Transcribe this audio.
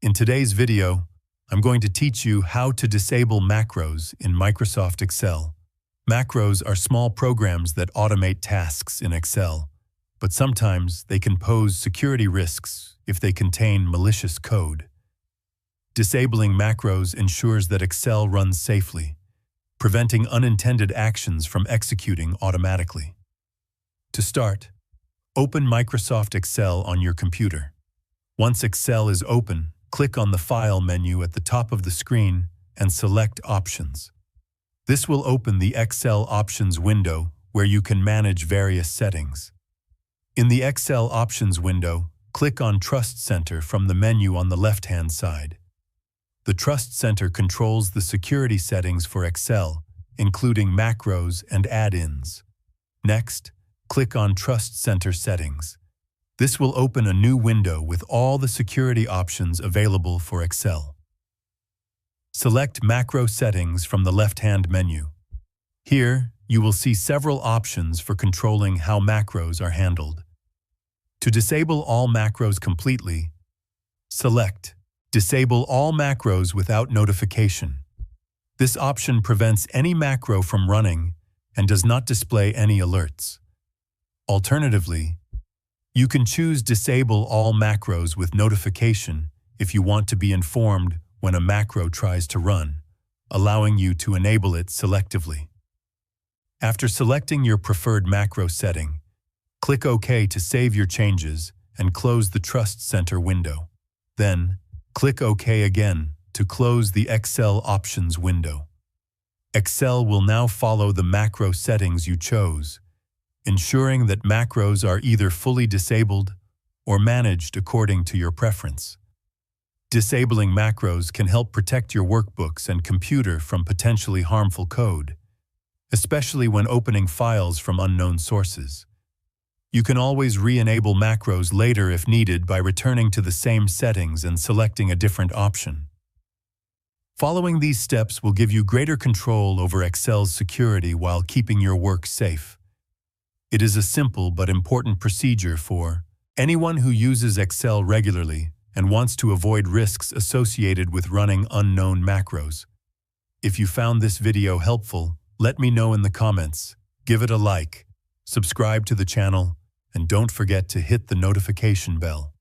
In today's video, I'm going to teach you how to disable macros in Microsoft Excel. Macros are small programs that automate tasks in Excel, but sometimes they can pose security risks if they contain malicious code. Disabling macros ensures that Excel runs safely, preventing unintended actions from executing automatically. To start, open Microsoft Excel on your computer. Once Excel is open, click on the File menu at the top of the screen and select Options. This will open the Excel Options window where you can manage various settings. In the Excel Options window, click on Trust Center from the menu on the left-hand side. The Trust Center controls the security settings for Excel, including macros and add-ins. Next, click on Trust Center Settings. This will open a new window with all the security options available for Excel. Select Macro Settings from the left-hand menu. Here, you will see several options for controlling how macros are handled. To disable all macros completely, select Disable all macros without notification. This option prevents any macro from running and does not display any alerts. Alternatively, you can choose Disable all macros with notification if you want to be informed when a macro tries to run, allowing you to enable it selectively. After selecting your preferred macro setting, click OK to save your changes and close the Trust Center window. Then, click OK again to close the Excel Options window. Excel will now follow the macro settings you chose, ensuring that macros are either fully disabled or managed according to your preference. Disabling macros can help protect your workbooks and computer from potentially harmful code, especially when opening files from unknown sources. You can always re-enable macros later if needed by returning to the same settings and selecting a different option. Following these steps will give you greater control over Excel's security while keeping your work safe. It is a simple but important procedure for anyone who uses Excel regularly and wants to avoid risks associated with running unknown macros. If you found this video helpful, let me know in the comments, give it a like, subscribe to the channel, and don't forget to hit the notification bell.